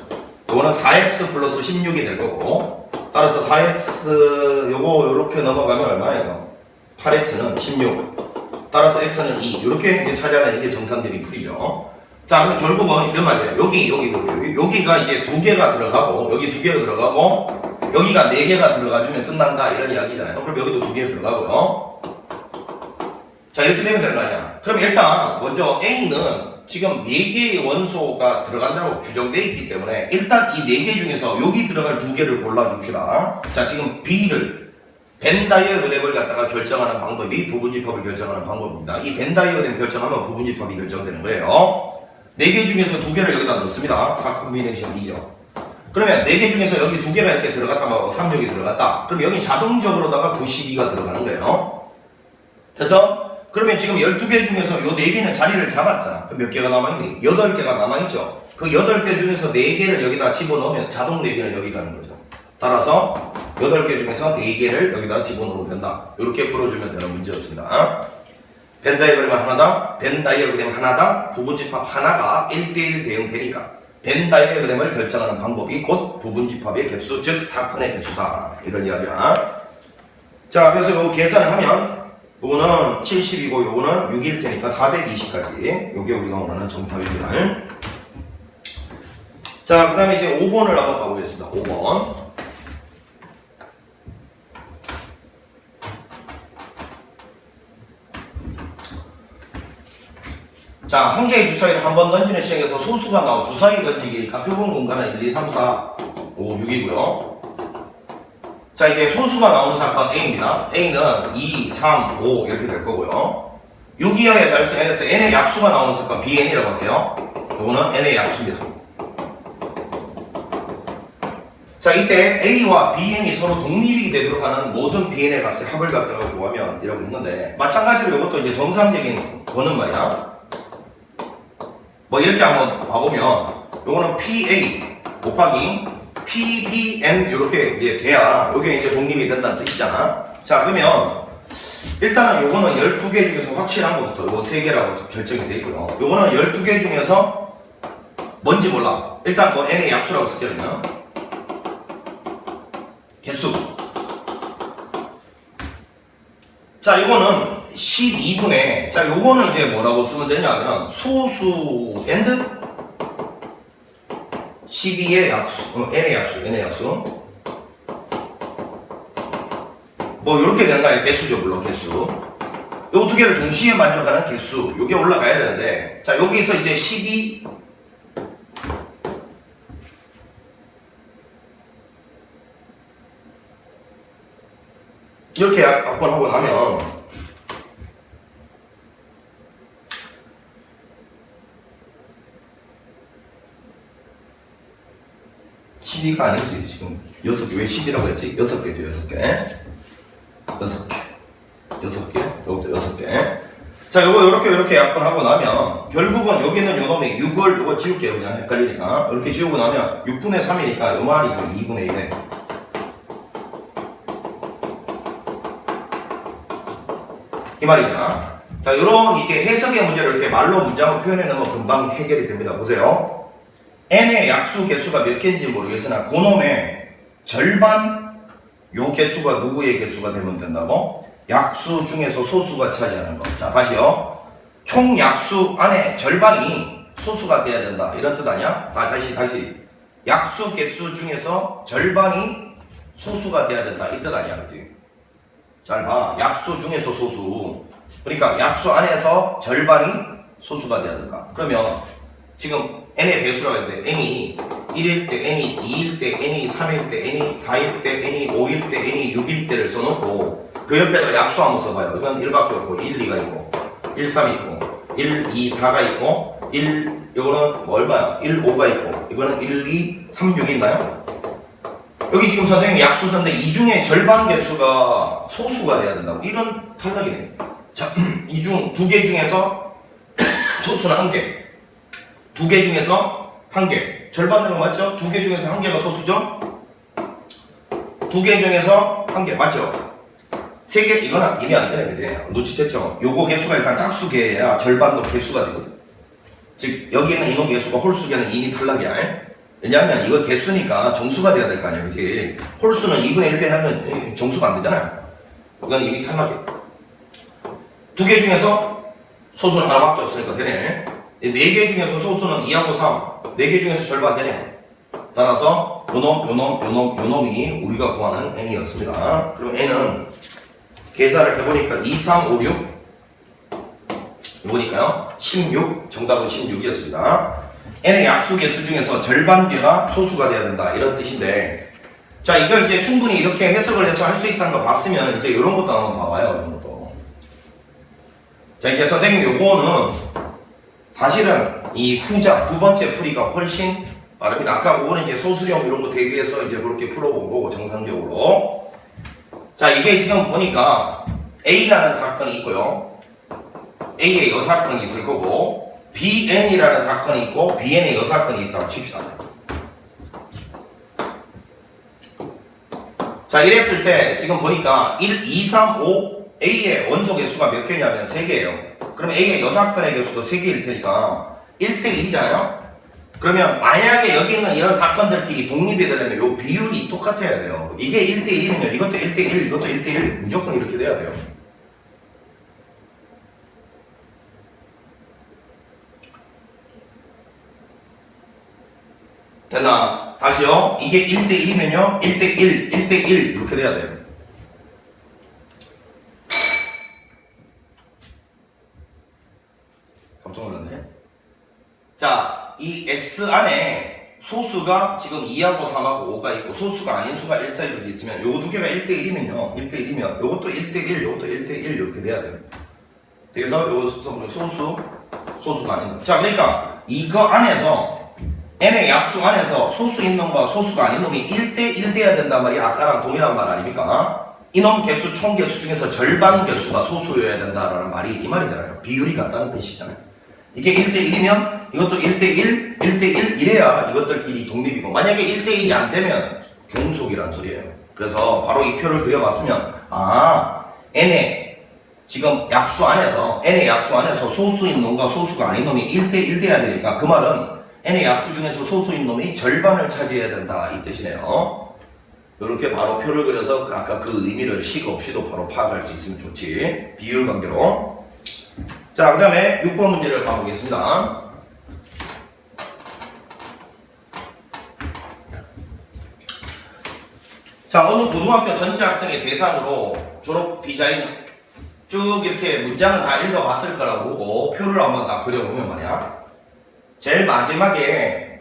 요거는 4x 플러스 16이 될 거고, 따라서 4x 요거 요렇게 넘어가면 얼마예요? 8x는 16. 따라서 x는 2. 이렇게 이제 찾아내는 게 정상적인 풀이죠. 자, 그럼 결국은 이런 말이에요. 여기가 이제 2개가 들어가고, 여기 2개가 들어가고, 여기가 4개가 들어가주면 끝난다. 이런 이야기잖아요. 그럼 여기도 2개 들어가고요. 자, 이렇게 되면 되는 거 아니야. 그럼 일단, 먼저 A는 지금 4개의 원소가 들어간다고 규정되어 있기 때문에, 일단 이 4개 중에서 여기 들어갈 2개를 골라줍시다. 자, 지금 B를 벤 다이어그램을 갖다가 결정하는 방법이 부분집합을 결정하는 방법입니다. 이 벤 다이어그램 결정하면 부분집합이 결정되는 거예요. 4개 중에서 2개를 여기다 넣습니다. 4콤비네이션 2죠. 그러면 4개 중에서 여기 2개가 이렇게 들어갔다 말고 3쪽이 들어갔다. 그럼 여기 자동적으로다가 92가 들어가는 거예요. 그래서 그러면 지금 12개 중에서 요 4개는 자리를 잡았잖아. 그럼 몇 개가 남아있니? 8개가 남아있죠. 그 8개 중에서 4개를 여기다 집어넣으면 자동 4개는 여기 가는 거죠. 따라서 8개 중에서 4개를 여기다 집어넣으면 된다. 이렇게 풀어주면 되는 문제였습니다. 벤 다이어그램 하나다, 벤 다이어그램 하나다, 부분집합 하나가 1대1 대응되니까 벤 다이어그램을 결정하는 방법이 곧 부분집합의 개수, 즉 사건의 개수다. 이런 이야기야. 자, 그래서 이거 계산을 하면 요거는 70이고 요거는 6일 테니까 420까지. 요게 우리가 원하는 정답입니다. 자, 그 다음에 이제 5번을 한번 가보겠습니다. 5번. 자, 한 개의 주사위를 한 번 던지는 시행에서 소수가 나온 주사위 던지기가 표본 공간은 1, 2, 3, 4, 5, 6이고요. 자, 이제 소수가 나오는 사건 A입니다. A는 2, 3, 5 이렇게 될 거고요. 6 이하의 자율수 N에서 N의 약수가 나오는 사건 BN이라고 할게요. 이거는 N의 약수입니다. 자, 이때 A와 BN이 서로 독립이 되도록 하는 모든 BN의 값의 합을 갖다가 구하면 이라고 했는데, 마찬가지로 이것도 이제 정상적인 거는 말이야. 뭐 이렇게 한번 봐보면 요거는 PA 곱하기 PBN 이렇게 이제 돼야 요게 이제 독립이 된다는 뜻이잖아. 자, 그러면 일단은 요거는 12개 중에서 확실한 것부터 요거 3개라고 결정이 돼 있고요. 요거는 12개 중에서 뭔지 몰라. 일단 뭐 N의 약수라고 쓸게요. 개수. 자, 이거는 12분의, 자, 요거는 이제 뭐라고 쓰면 되냐면, 소수, and 12의 약수, n의 약수. 뭐, 요렇게 되는 거 아니에요? 개수죠, 물론, 개수. 요 2개를 동시에 만족하는 개수. 요게 올라가야 되는데, 자, 여기서 이제 12, 이렇게 약분하고 나면, 12가 아니지. 지금 6개. 왜 10이라고 했지? 6개죠, 6개. 6개. 6개. 요것도 6개. 자, 요렇게 약분하고 나면, 결국은 여기는 요 놈이 6을, 요거 지울게요. 그냥 헷갈리니까. 이렇게 지우고 나면 6분의 3이니까 요 말이죠. 2분의 1에. 이 말이잖아. 자, 요런 이제 해석의 문제를 이렇게 말로 문장을 표현해 놓으면 금방 해결이 됩니다. 보세요. n의 약수 개수가 몇 개인지 모르겠으나 그놈의 절반 요 개수가 누구의 개수가 되면 된다고? 약수 중에서 소수가 차지하는 거. 자, 다시요. 총 약수 안에 절반이 소수가 돼야 된다. 이런 뜻 아니야? 다시. 약수 개수 중에서 절반이 소수가 돼야 된다. 이 뜻 아니야, 그치? 잘 봐. 약수 중에서 소수. 그러니까 약수 안에서 절반이 소수가 돼야 된다. 그러면 지금 n의 배수라고 했는데 n이 1일 때, n이 2일 때, n이 3일 때, n이 4일 때, n이 5일 때, n이 6일 때를 써놓고 그 옆에다 약수 한번 써봐요. 이건 1밖에 없고 1, 2가 있고 1, 3이 있고 1, 2, 4가 있고 1, 이거는 뭐 얼마야? 1, 5가 있고 이거는 1, 2, 3, 6이 있나요? 여기 지금 선생님이 약수 썼는데 이 중에 절반 개수가 소수가 돼야 된다고. 이런 탈락이네. 자, 이 중 두 개 중에서 소수는 한 개. 두 개 중에서 한 개. 절반으로 맞죠? 두 개 중에서 한 개가 소수죠? 두 개 중에서 한 개. 맞죠? 세 개, 이거는 이미 안 되네, 그지? 눈치챘죠? 요거 개수가 일단 짝수개야 절반도 개수가 되지. 즉, 여기는 이놈 개수가 홀수개는 이미 탈락이야. 왜냐하면 이거 개수니까 정수가 돼야 될 거 아니야, 그지? 홀수는 2분의 1배 하면 정수가 안 되잖아요. 이건 이미 탈락이야. 두 개 중에서 소수는 하나밖에 없으니까 되네. 네 개 중에서 소수는 2하고 3. 네 개 중에서 절반 되네. 따라서 요놈이 우리가 구하는 n이었습니다. 그럼 n은 계산을 해보니까 2, 3, 5, 6 이거니까요. 16. 정답은 16이었습니다. n의 약수 개수 중에서 절반 개가 소수가 돼야 된다. 이런 뜻인데, 자, 이걸 이제 충분히 이렇게 해석을 해서 할 수 있다는 거 봤으면 이제 이런 것도 한번 봐봐요. 이런 것도. 자, 이제 선생님 요거는 사실은 이 후자 두 번째 풀이가 훨씬 빠릅니다. 아까 그거는 이제 소수령 이런 거 대비해서 이제 그렇게 풀어보고 정상적으로. 자, 이게 지금 보니까 A라는 사건이 있고요. A의 여사건이 있을 거고, BN이라는 사건이 있고, BN의 여사건이 있다고 칩시다. 자, 이랬을 때 지금 보니까 1, 2, 3, 5 A의 원소 개수가 몇 개냐면 3개예요. 그럼 A의 여사건의 개수도 3개일 테니까 1대 1이잖아요. 그러면 만약에 여기 있는 이런 사건들끼리 독립이 되려면 요 비율이 똑같아야 돼요. 이게 1대 1이면 이것도 1대 1, 이것도 1대 1 무조건 이렇게 돼야 돼요. 됐나? 다시요. 이게 1대 1이면요 1대 1, 1대 1 이렇게 돼야 돼요. 깜짝 놀랐네. 자, 이 X 안에 소수가 지금 2하고 3하고 5가 있고 소수가 아닌 수가 1, 4, 1 있으면 요 두 개가 1대 1이면요 1대 1이면 요것도 1대 1, 요것도 1대 1 이렇게 돼야 돼요. 그래서 요 소수가 아닌 거. 자, 그러니까 이거 안에서 n의 약수 안에서 소수 있는 놈과 소수가 아닌 놈이 1대 1 돼야 된단 말이 아까랑 동일한 말 아닙니까? 이놈 개수 총 개수 중에서 절반 개수가 소수여야 된다라는 말이 이 말이잖아요. 비율이 같다는 뜻이잖아요. 이게 1대 1이면 이것도 1대 1, 1대 1 이래야 이것들끼리 독립이고, 만약에 1대 1이 안 되면 중속이란 소리예요. 그래서 바로 이 표를 그려봤으면 n의 지금 약수 안에서 소수 있는 놈과 소수가 아닌 놈이 1대 1 돼야 되니까 그 말은 n의 약수 중에서 소수인 놈이 절반을 차지해야 된다 이 뜻이네요. 이렇게 바로 표를 그려서 아까 그 의미를 식 없이도 바로 파악할 수 있으면 좋지. 비율 관계로. 자, 그 다음에 6번 문제를 가보겠습니다. 자, 어느 고등학교 전체 학생의 대상으로 졸업 디자인 쭉 이렇게 문장은 다 읽어봤을 거라고 보고 표를 한번 다 그려보면 말이야. 제일 마지막에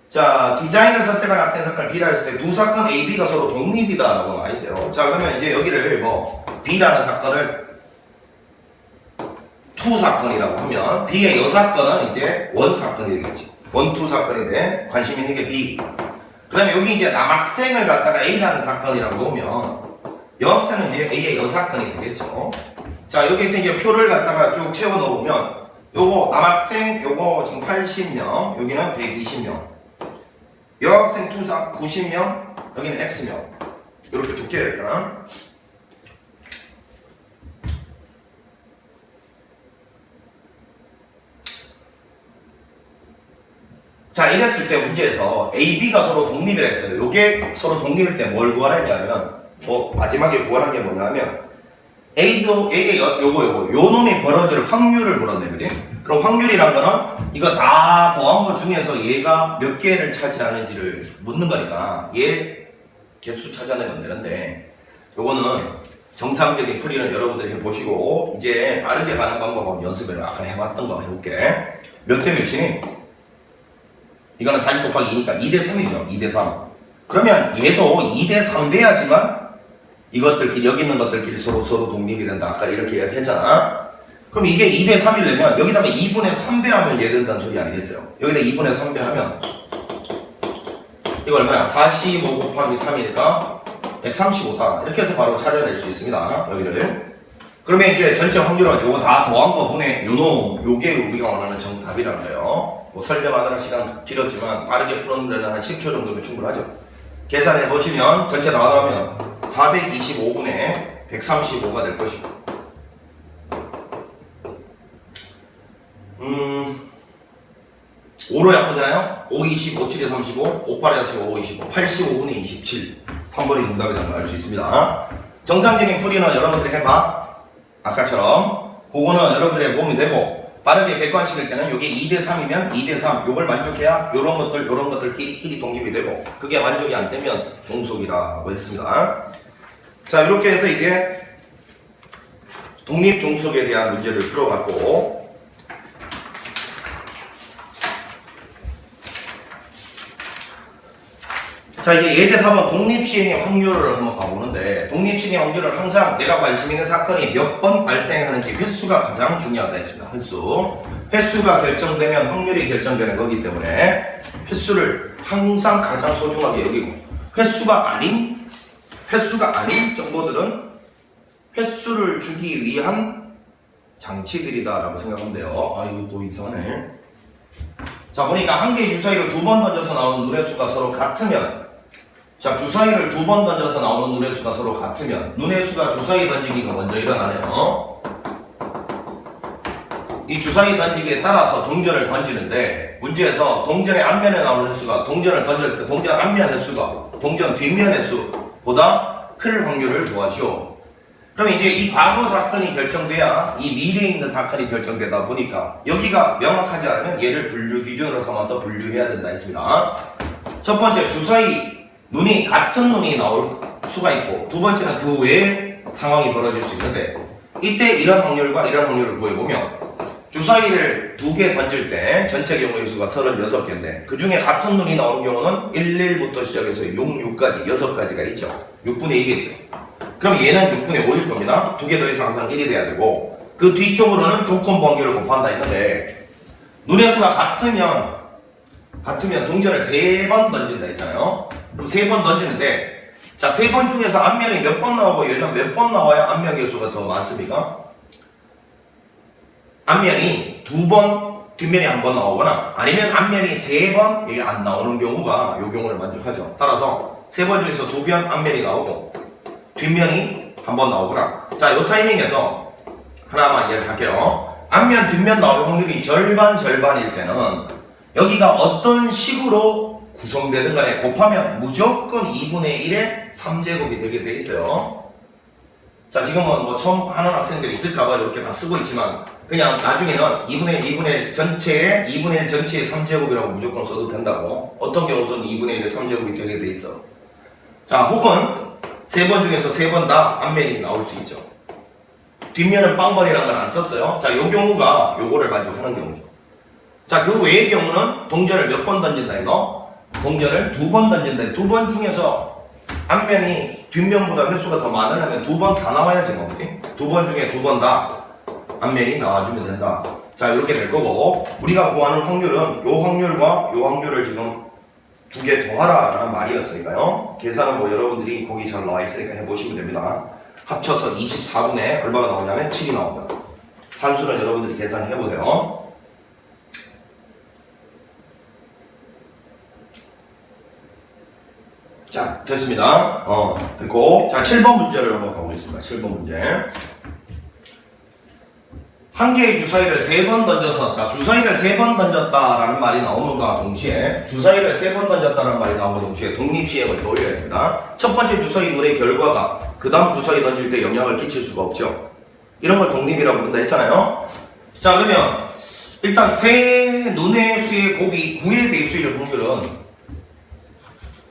자, 디자인을 선택한 학생 사건을 B라 했을 때 두 사건 A, B가 서로 독립이다 라고 나와 있어요. 자, 그러면 이제 여기를 B라는 사건을 투 사건이라고 하면 B의 여사건은 이제 원 사건이 되겠지. 원투 사건인데 관심 있는 게 B. 그 다음에 여기 이제 남학생을 갖다가 A라는 사건이라고 놓으면 여학생은 이제 A의 여사건이 되겠죠. 자, 여기서 이제 표를 갖다가 쭉 채워 넣으면 요거 남학생 요거 지금 80명, 여기는 120명. 여학생 투자 90명, 여기는 X명. 이렇게 두께요 일단. 자, 이랬을 때 문제에서 A, B가 서로 독립이라 했어요. 요게 서로 독립일 때 뭘 구하라 했냐면 마지막에 구하는 게 뭐냐면 A도 A의 요거 요 놈이 벌어질 확률을 물었네, 그지? 그럼 확률이란 거는 이거 다 더한 것 중에서 얘가 몇 개를 차지하는지를 묻는 거니까 얘 개수 찾아내면 되는데 요거는 정상적인 풀이는 여러분들이 해보시고 이제 빠르게 가는 방법은 연습을 아까 해봤던 거 해볼게. 몇 대 몇이니? 이거는 40 곱하기 2니까 2대 3이죠. 2대 3. 그러면 얘도 2대 3 돼야지만 이것들끼리 여기 있는 것들끼리 서로 독립이 된다. 아까 이렇게 이야기했잖아. 그럼 이게 2대 3이려면 여기다가 2분의 3배 하면 얘 된다는 소리 아니겠어요? 여기다 2분의 3배 하면 이거 얼마야? 45 곱하기 3이니까 135다. 이렇게 해서 바로 찾아낼 수 있습니다. 여기를. 그러면 이제 전체 확률은 요거 다 더한 거 분의 요게 우리가 원하는 정답이라는 거예요. 뭐 설명하느라 시간 길었지만 빠르게 푸는 데는 한 10초 정도면 충분하죠. 계산해 보시면 전체 나가면 425분의 135가 될 것이고 5로 약분되나요? 5, 20, 5, 7에 35, 5, 8에 45, 5, 25, 85분의 27 3번이 정답이라는 걸 알 수 있습니다. 정상적인 풀이는 여러분들이 해봐. 아까처럼 그거는 여러분들의 몸이 되고 빠르게 객관식일 때는 이게 2대 3이면 2대 3 요걸 만족해야 요런 것들끼리 독립이 되고 그게 만족이 안 되면 종속이라고 했습니다. 자, 이렇게 해서 이제 독립 종속에 대한 문제를 풀어봤고 자, 이제 예제 4번 독립시행의 확률을 한번 가보는데 독립시행의 확률은 항상 내가 관심 있는 사건이 몇 번 발생하는지 횟수가 가장 중요하다 했습니다. 횟수가 결정되면 확률이 결정되는 거기 때문에 횟수를 항상 가장 소중하게 여기고 횟수가 아닌 정보들은 횟수를 주기 위한 장치들이다라고 생각하면 돼요. 아, 이거 또 이상하네. 자, 보니까 한 개의 주사위를 두 번 던져서 나오는 눈의 수가 서로 같으면 자, 주사위를 두 번 던져서 나오는 눈의 수가 서로 같으면 눈의 수가 주사위 던지기가 먼저 일어나네요. 이 주사위 던지기에 따라서 동전을 던지는데 문제에서 동전의 앞면에 나오는 횟수가 동전을 던질 때 동전 앞면 횟수가 동전 뒷면 횟수보다 클 확률을 도와줘. 그럼 이제 이 과거 사건이 결정돼야 이 미래에 있는 사건이 결정되다 보니까 여기가 명확하지 않으면 얘를 분류 기준으로 삼아서 분류해야 된다 했습니다. 첫 번째, 주사위 눈이 같은 눈이 나올 수가 있고 두 번째는 그 외에 상황이 벌어질 수 있는데 이때 이런 확률과 이런 확률을 구해보면 주사위를 두 개 던질 때 전체 경우의 수가 36개인데 그 중에 같은 눈이 나오는 경우는 11부터 시작해서 66까지 6가지가 있죠. 6분의 1이겠죠. 그럼 얘는 6분의 5일 겁니다. 두 개 더해서 항상 1이 돼야 되고 그 뒤쪽으로는 조건 범위를 곱한다 했는데 눈의 수가 같으면 동전을 3번 던진다 했잖아요. 그럼 3번 던지는데 자, 3번 중에서 앞면이 몇 번 나오고 얘는 몇 번 나와야 앞면 개수가 더 많습니까? 앞면이 2번, 뒷면이 1번 나오거나 아니면 앞면이 3번 이게 안 나오는 경우가 이 경우를 만족하죠. 따라서 3번 중에서 2번 앞면이 나오고 뒷면이 1번 나오거나 자, 이 타이밍에서 하나만 이야기할게요. 앞면, 뒷면 나올 확률이 절반일 때는 여기가 어떤 식으로 구성되든 간에 곱하면 무조건 2분의 1의 3제곱이 되게 돼 있어요. 자, 지금은 뭐 처음 하는 학생들이 있을까봐 이렇게 다 쓰고 있지만 그냥 나중에는 2분의 1 전체의 3제곱이라고 무조건 써도 된다고. 어떤 경우든 2분의 1의 3제곱이 되게 돼 있어. 자, 혹은 3번 중에서 3번 다 앞면이 나올 수 있죠. 뒷면은 빵번이라는 건 안 썼어요. 자, 요 경우가 요거를 만족하는 경우죠. 자, 그 외의 경우는 동전을 몇 번 던진다 이거? 동전을 2번 던진다. 2번 중에서 앞면이 뒷면보다 횟수가 더 많으려면 2번 다 나와야지 뭐, 그치? 2번 중에 2번 다 앞면이 나와주면 된다. 자, 이렇게 될 거고, 우리가 구하는 확률은 요 확률과 요 확률을 지금 두 개 더하라 라는 말이었으니까요. 계산은 뭐 여러분들이 거기 잘 나와 있으니까 해보시면 됩니다. 합쳐서 24분의 얼마가 나오냐면 7이 나옵니다. 산수는 여러분들이 계산해 보세요. 자, 됐습니다. 됐고. 자, 7번 문제를 한번 가보겠습니다. 7번 문제. 한 개의 주사위를 3번 던져서, 자, 주사위를 3번 던졌다라는 말이 나오는과 동시에, 주사위를 3번 던졌다라는 말이 나오는 동시에 독립시행을 또 올려야 됩니다. 첫 번째 주사위 눈의 결과가 그 다음 주사위 던질 때 영향을 끼칠 수가 없죠. 이런 걸 독립이라고 부른다 했잖아요. 자, 그러면, 일단 세 눈의 수의 곱이 9의 배수일 확률은,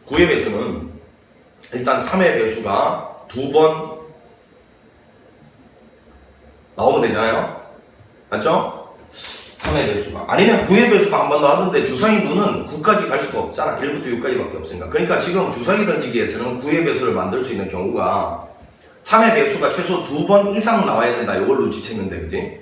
9의 배수는, 일단 3의 배수가 2번 나오면 되잖아요. 맞죠? 3의 배수가. 아니면 9의 배수가 한 번 나왔는데 주사위 눈은 9까지 갈 수가 없잖아. 1부터 6까지밖에 없으니까. 그러니까 지금 주사위 던지기에서는 9의 배수를 만들 수 있는 경우가 3의 배수가 최소 2번 이상 나와야 된다. 이걸 눈치챘는데, 그지?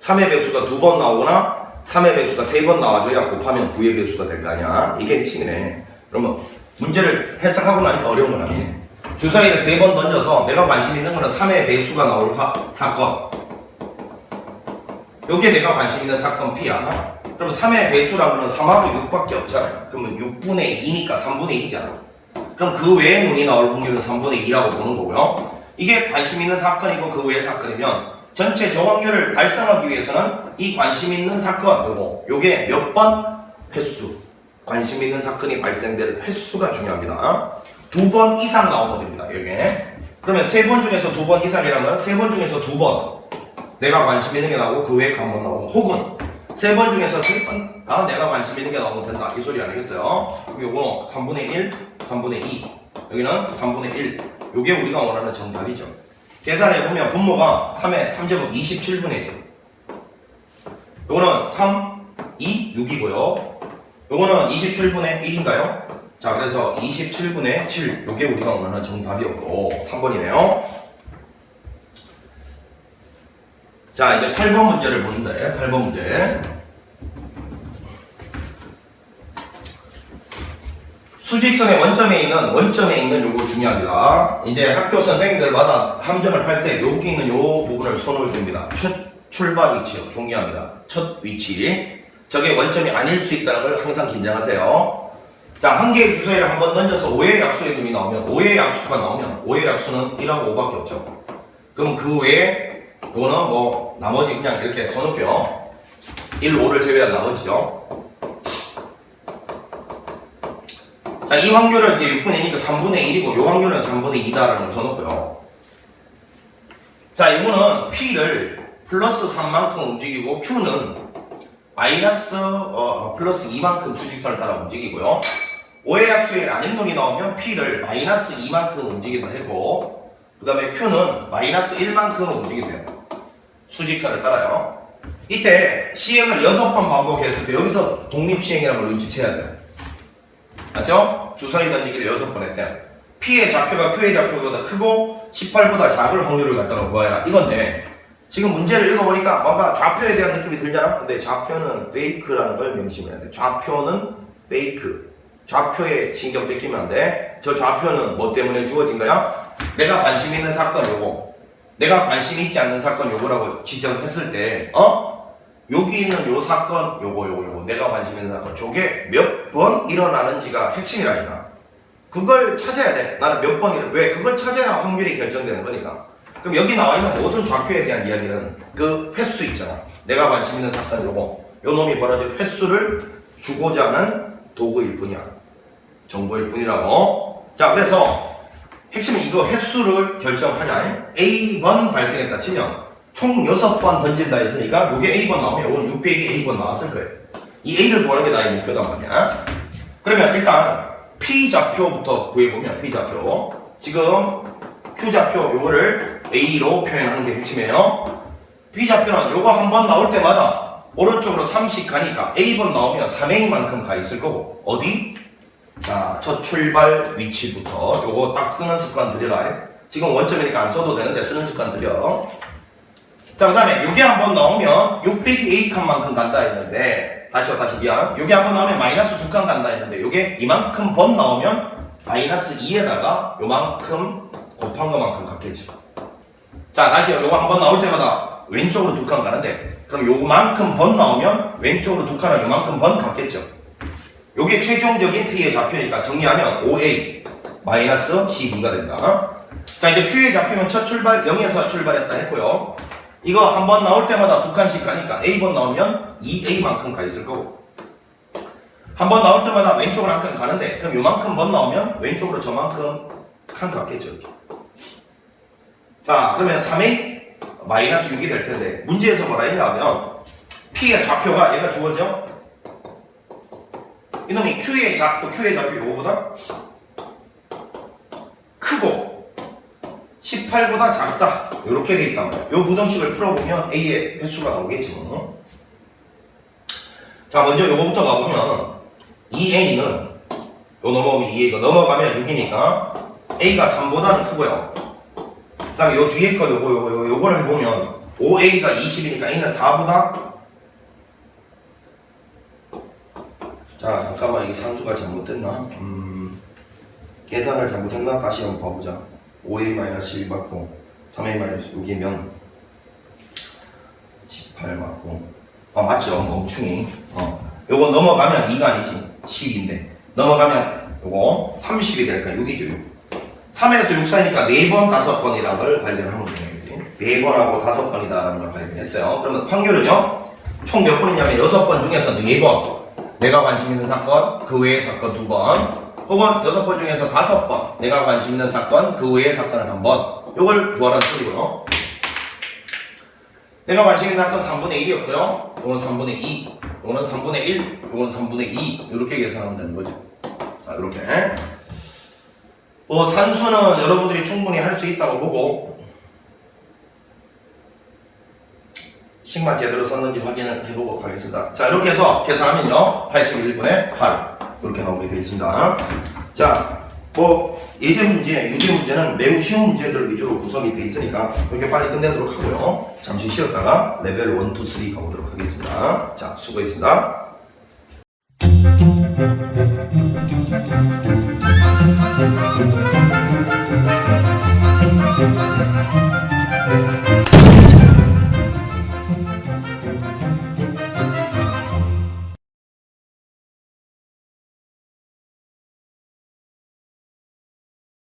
3의 배수가 2번 나오거나 3의 배수가 3번 나와줘야 곱하면 9의 배수가 될 거 아니야. 이게 핵심이네. 그러면 문제를 해석하고 나니까 어려운 건 아니네. 주사위를 3번 던져서 내가 관심 있는 거는 3의 배수가 나올 사건. 요게 내가 관심 있는 사건 P야. 그럼 3의 배수라고 하면 3하고 6밖에 없잖아요. 그러면 6분의 2니까 3분의 2잖아. 그럼 그 외의 눈이 나올 확률은 3분의 2라고 보는 거고요. 이게 관심 있는 사건이고 그 외의 사건이면 전체 저 확률을 달성하기 위해서는 이 관심 있는 사건, 요게 몇 번? 횟수. 관심 있는 사건이 발생될 횟수가 중요합니다. 2번 이상 나오면 됩니다. 여기에. 그러면 3번 중에서 2번 이상이라면 3번 중에서 2번. 내가 관심 있는 게 나오고 그 외에 한 번 나오고, 혹은 3번 중에서 3번 다 내가 관심 있는 게 나오면 된다. 이 소리 아니겠어요? 그럼 요거 3분의 1, 3분의 2. 여기는 3분의 1. 요게 우리가 원하는 정답이죠. 계산해보면 분모가 3의 3제곱 27분의 1. 요거는 3, 2, 6이고요. 요거는 27분의 1인가요? 자, 그래서 27분의 7. 요게 우리가 원하는 정답이었고, 3번이네요. 자, 이제 8번 문제를 보는데, 8번 문제. 수직선의 원점에 있는 요거 중요합니다. 이제 학교 선생님들마다 함정을 팔 때 여기 있는 요 부분을 손을 듭니다. 출발 위치요. 중요합니다. 첫 위치. 저게 원점이 아닐 수 있다는 걸 항상 긴장하세요. 자, 한 개의 주사위를 한번 던져서 5의 약수의 눈이 나오면, 5의 약수가 나오면, 5의 약수는 1하고 5밖에 없죠. 그럼 그 외에 요거는 뭐 나머지 그냥 이렇게 써놓을게요. 1, 5를 제외한 나머지죠. 자, 이 확률은 이제 6분의 2니까 3분의 1이고 요 확률은 3분의 2다라는 걸 써놓고요. 자, 이거는 P를 플러스 3만큼 움직이고 Q는 마이너스 플러스 2만큼 수직선을 따라 움직이고요. 5의 약수에 아닌 놈이 나오면 P를 마이너스 2만큼 움직인다 했고, 그 다음에 Q는 마이너스 1만큼 움직인대요. 수직선을 따라요. 이때 시행을 6번 반복했을 때 여기서 독립시행이라는 걸 눈치채야 돼요. 맞죠? 주사위 던지기를 6번 했대요. P의 좌표가 Q의 좌표보다 크고 18보다 작을 확률을 갖다가 구하라. 이건데 지금 문제를 읽어보니까 뭔가 좌표에 대한 느낌이 들잖아? 근데 좌표는 페이크라는 걸 명심해야 돼. 좌표는 페이크. 좌표에 신경 뺏기면 안 돼. 저 좌표는 뭐 때문에 주어진 거야? 내가 관심 있는 사건 요거, 내가 관심 있지 않는 사건 요거라고 지정했을 때, 여기 있는 요 사건 요거 내가 관심 있는 사건, 저게 몇 번 일어나는지가 핵심이라니까. 그걸 찾아야 돼. 나는 몇 번 왜? 그걸 찾아야 확률이 결정되는 거니까. 그럼 여기 나와 있는 모든 좌표에 대한 이야기는 그 횟수 있잖아. 내가 관심 있는 사건 요거, 요 놈이 벌어질 횟수를 주고자 하는 도구일 뿐이야. 정보일 뿐이라고. 자, 그래서 핵심은 이거 횟수를 결정하자. A번 발생했다 치면 총 6번 던진다 했으니까 요게 A번 나오면 요건 600이 A번 나왔을 거예요. 이 A를 구하는 게 나의 목표단 말이야. 그러면 일단 P좌표부터 구해보면, P좌표 지금 Q좌표 요거를 A로 표현하는 게 핵심이에요. P좌표는 요거 한 번 나올 때마다 오른쪽으로 30 가니까 A번 나오면 3A만큼 가 있을 거고, 어디? 자, 첫 출발 위치부터 요거 딱 쓰는 습관 들여라. 지금 원점이니까 안 써도 되는데 쓰는 습관 들여. 자, 그 다음에 요게 한번 나오면 6 빼기 A칸만큼 간다 했는데, 다시 미안. 요게 한번 나오면 마이너스 2칸 간다 했는데, 요게 이만큼 번 나오면 마이너스 2에다가 요만큼 곱한 것만큼 같겠죠. 자, 다시 요거 한번 나올 때마다 왼쪽으로 2칸 가는데, 그럼 요만큼 번 나오면 왼쪽으로 2칸은 요만큼 번 같겠죠. 요게 최종적인 P의 좌표니까 정리하면 5A 마이너스 12가 된다. 자, 이제 Q의 좌표는 첫 출발 0에서 출발했다 했고요. 이거 한 번 나올 때마다 2칸씩 가니까 A번 나오면 2A만큼 가 있을 거고, 한 번 나올 때마다 왼쪽으로 한 칸 가는데, 그럼 요만큼 번 나오면 왼쪽으로 저만큼 칸 갔겠죠. 이렇게. 자, 그러면 3A 마이너스 6이 될 텐데, 문제에서 뭐라 했냐면 P의 좌표가 얘가 주어져. 이놈이 Q의 좌표 요거보다 크고 18보다 작다 이렇게 돼 있단 말이야. 요 부등식을 풀어보면 A의 횟수가 나오겠지 뭐. 자, 먼저 요거부터 가보면 2A는 요 넘어오면 2A가 넘어가면 6이니까 A가 3보다는 크고요. 그 다음에 요 뒤에 거 요거를 해보면 5A가 20이니까 A는 4보다. 자, 잠깐만, 이게 상수가 잘못됐나? 계산을 잘못했나? 다시 한번 봐보자. 5A-1 받고 3A-6이면 18 받고, 맞죠? 멍충이. 요거 넘어가면 2가 아니지 10인데, 넘어가면 요거 30이 되니까 6이죠. 6. 3에서 6 사이니까 4번, 5번이라는 걸 발견하면 되겠지. 4번하고 5번이다라는 걸 발견했어요. 그러면 확률은요, 총 몇 번이냐면 6번 중에서 4번. 내가 관심 있는 사건, 그 외의 사건 2번, 혹은 6번 중에서 5번, 내가 관심 있는 사건, 그 외의 사건을 1번. 요걸 구하라는 소리고요. 내가 관심 있는 사건 3분의 1이었고요. 요거는 3분의 2, 요거는 3분의 1, 요거는 3분의 2. 이렇게 계산하면 되는 거죠. 자, 이렇게. 산수는 여러분들이 충분히 할 수 있다고 보고, 식만 제대로 썼는지 확인을 해보고 가겠습니다. 자, 이렇게 해서 계산하면요 81분의 8 이렇게 나오게 되어 있습니다. 자, 예제 문제, 유제 문제는 매우 쉬운 문제들 위주로 구성이 되어 있으니까 이렇게 빨리 끝내도록 하고요. 잠시 쉬었다가 레벨 1, 2, 3 가보도록 하겠습니다. 자, 수고했습니다.